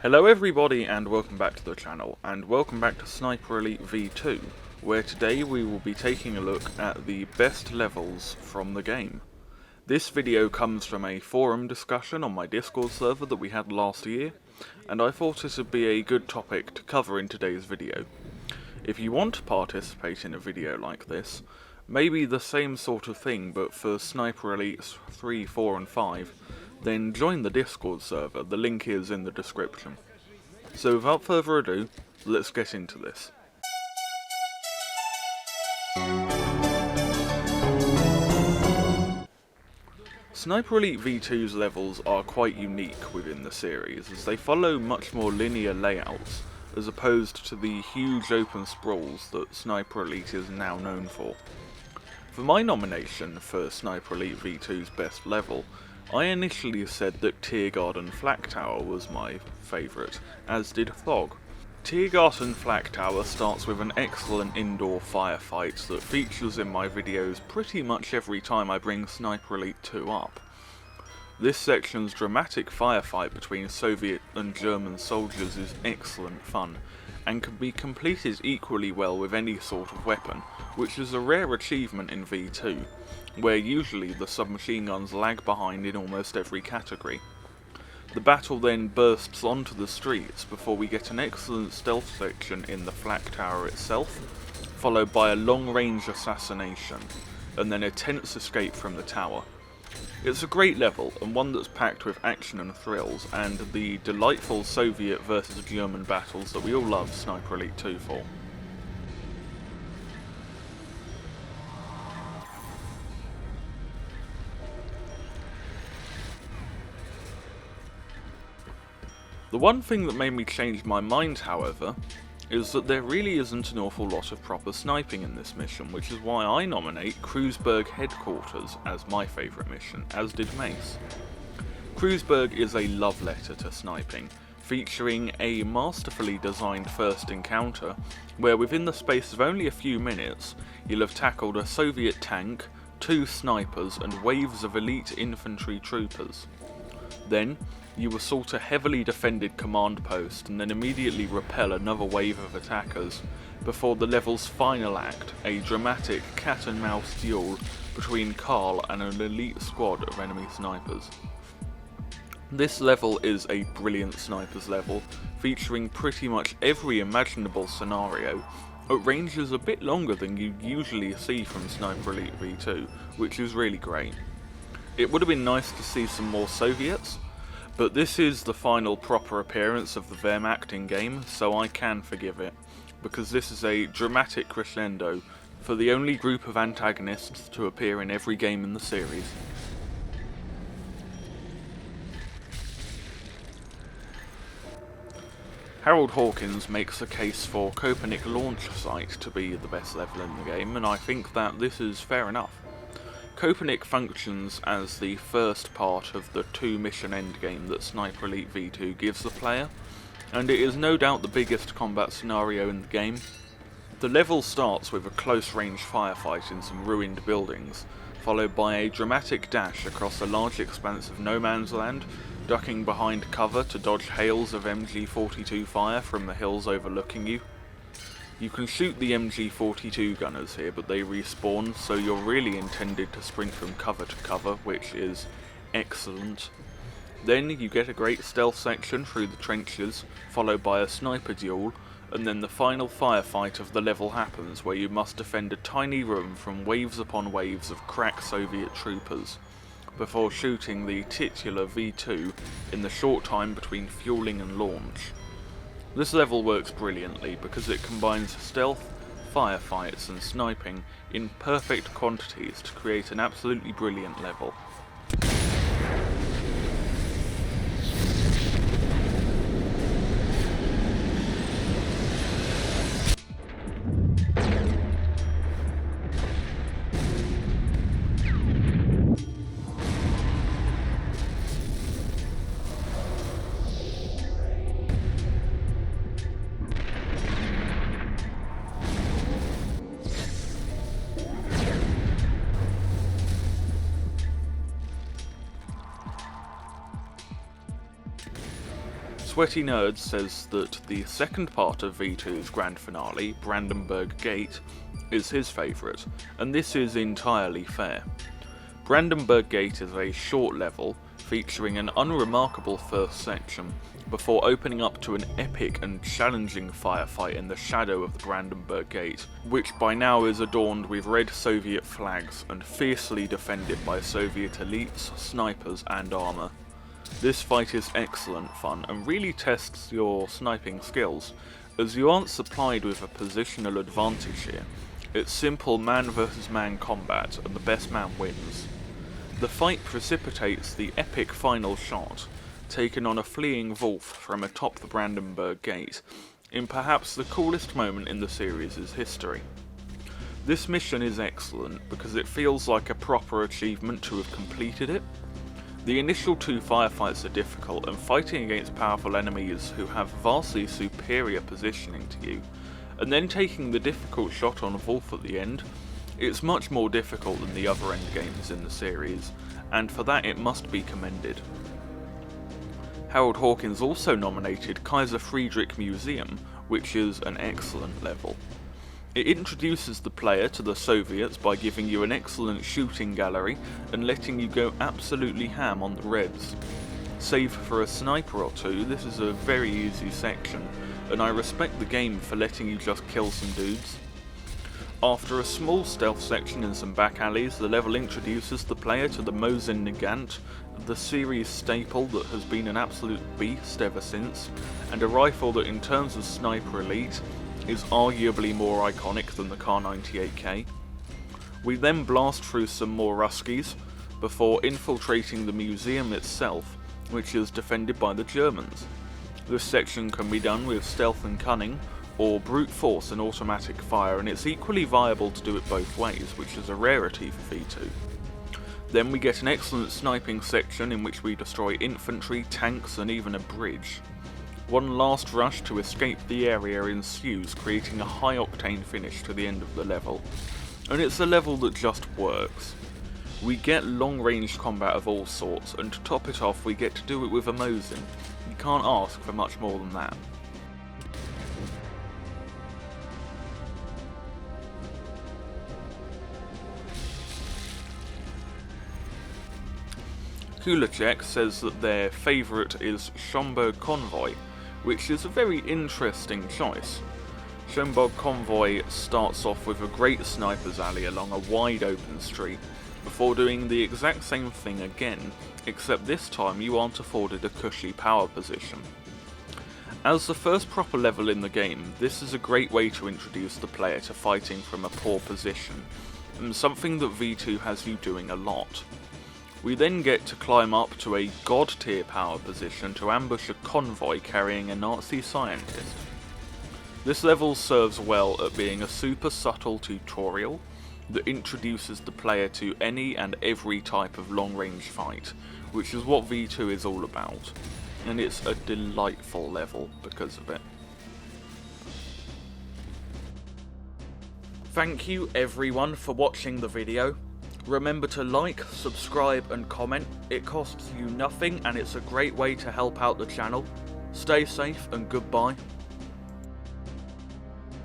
Hello everybody and welcome back to the channel, and welcome back to Sniper Elite V2, where today we will be taking a look at the best levels from the game. This video comes from a forum discussion on my Discord server that we had last year, and I thought it would be a good topic to cover in today's video. If you want to participate in a video like this, maybe the same sort of thing but for Sniper Elites 3, 4 and 5, then join the Discord server, the link is in the description. So without further ado, let's get into this. Sniper Elite V2's levels are quite unique within the series, as they follow much more linear layouts, as opposed to the huge open sprawls that Sniper Elite is now known for. For my nomination for Sniper Elite V2's best level, I initially said that Tiergarten Flak Tower was my favourite, as did Fog. Tiergarten Flak Tower starts with an excellent indoor firefight that features in my videos pretty much every time I bring Sniper Elite 2 up. This section's dramatic firefight between Soviet and German soldiers is excellent fun, and can be completed equally well with any sort of weapon, which is a rare achievement in V2, where usually the submachine guns lag behind in almost every category. The battle then bursts onto the streets before we get an excellent stealth section in the Flak Tower itself, followed by a long-range assassination, and then a tense escape from the tower. It's a great level, and one that's packed with action and thrills, and the delightful Soviet versus German battles that we all love Sniper Elite 2 for. The one thing that made me change my mind, however, is that there really isn't an awful lot of proper sniping in this mission, which is why I nominate Kreuzberg Headquarters as my favourite mission, as did Mace. Kreuzberg is a love letter to sniping, featuring a masterfully designed first encounter, where within the space of only a few minutes, you'll have tackled a Soviet tank, 2 snipers and waves of elite infantry troopers. Then, you assault a heavily defended command post and then immediately repel another wave of attackers, before the level's final act, a dramatic cat and mouse duel between Karl and an elite squad of enemy snipers. This level is a brilliant snipers level, featuring pretty much every imaginable scenario, at ranges a bit longer than you usually see from Sniper Elite V2, which is really great. It would have been nice to see some more Soviets, but this is the final proper appearance of the Wehrmacht in game, so I can forgive it, because this is a dramatic crescendo for the only group of antagonists to appear in every game in the series. Harold Hawkins makes a case for Copernic launch site to be the best level in the game, and I think that this is fair enough. Copernic functions as the first part of the 2-mission endgame that Sniper Elite V2 gives the player, and it is no doubt the biggest combat scenario in the game. The level starts with a close-range firefight in some ruined buildings, followed by a dramatic dash across a large expanse of no man's land, ducking behind cover to dodge hails of MG42 fire from the hills overlooking you. You can shoot the MG42 gunners here, but they respawn, so you're really intended to sprint from cover to cover, which is excellent. Then you get a great stealth section through the trenches, followed by a sniper duel, and then the final firefight of the level happens, where you must defend a tiny room from waves upon waves of crack Soviet troopers, before shooting the titular V2 in the short time between fueling and launch. This level works brilliantly because it combines stealth, firefights and sniping in perfect quantities to create an absolutely brilliant level. Sweaty Nerd says that the second part of V2's grand finale, Brandenburg Gate, is his favourite, and this is entirely fair. Brandenburg Gate is a short level, featuring an unremarkable first section, before opening up to an epic and challenging firefight in the shadow of the Brandenburg Gate, which by now is adorned with red Soviet flags and fiercely defended by Soviet elites, snipers and armour. This fight is excellent fun and really tests your sniping skills, as you aren't supplied with a positional advantage here. It's simple man versus man combat and the best man wins. The fight precipitates the epic final shot, taken on a fleeing Wolf from atop the Brandenburg Gate, in perhaps the coolest moment in the series' history. This mission is excellent because it feels like a proper achievement to have completed it. The initial two firefights are difficult, and fighting against powerful enemies who have vastly superior positioning to you, and then taking the difficult shot on Wolf at the end, it's much more difficult than the other endgames in the series, and for that it must be commended. Harold Hawkins also nominated Kaiser Friedrich Museum, which is an excellent level. It introduces the player to the Soviets by giving you an excellent shooting gallery and letting you go absolutely ham on the Reds. Save for a sniper or two, this is a very easy section, and I respect the game for letting you just kill some dudes. After a small stealth section and some back alleys, the level introduces the player to the Mosin Nagant, the series staple that has been an absolute beast ever since, and a rifle that in terms of sniper elite is arguably more iconic than the Kar98K. We then blast through some more Ruskies, before infiltrating the museum itself, which is defended by the Germans. This section can be done with stealth and cunning, or brute force and automatic fire, and it's equally viable to do it both ways, which is a rarity for V2. Then we get an excellent sniping section in which we destroy infantry, tanks and even a bridge. One last rush to escape the area ensues, creating a high octane finish to the end of the level, and it's a level that just works. We get long range combat of all sorts, and to top it off we get to do it with a Mosin. You can't ask for much more than that. Kulacek says that their favourite is Schenberg Convoy, which is a very interesting choice. Schenberg Convoy starts off with a great sniper's alley along a wide open street, before doing the exact same thing again, except this time you aren't afforded a cushy power position. As the first proper level in the game, this is a great way to introduce the player to fighting from a poor position, and something that V2 has you doing a lot. We then get to climb up to a god tier power position to ambush a convoy carrying a Nazi scientist. This level serves well at being a super subtle tutorial that introduces the player to any and every type of long range fight, which is what V2 is all about, and it's a delightful level because of it. Thank you everyone for watching the video. Remember to like, subscribe and comment. It costs you nothing and it's a great way to help out the channel. Stay safe and goodbye.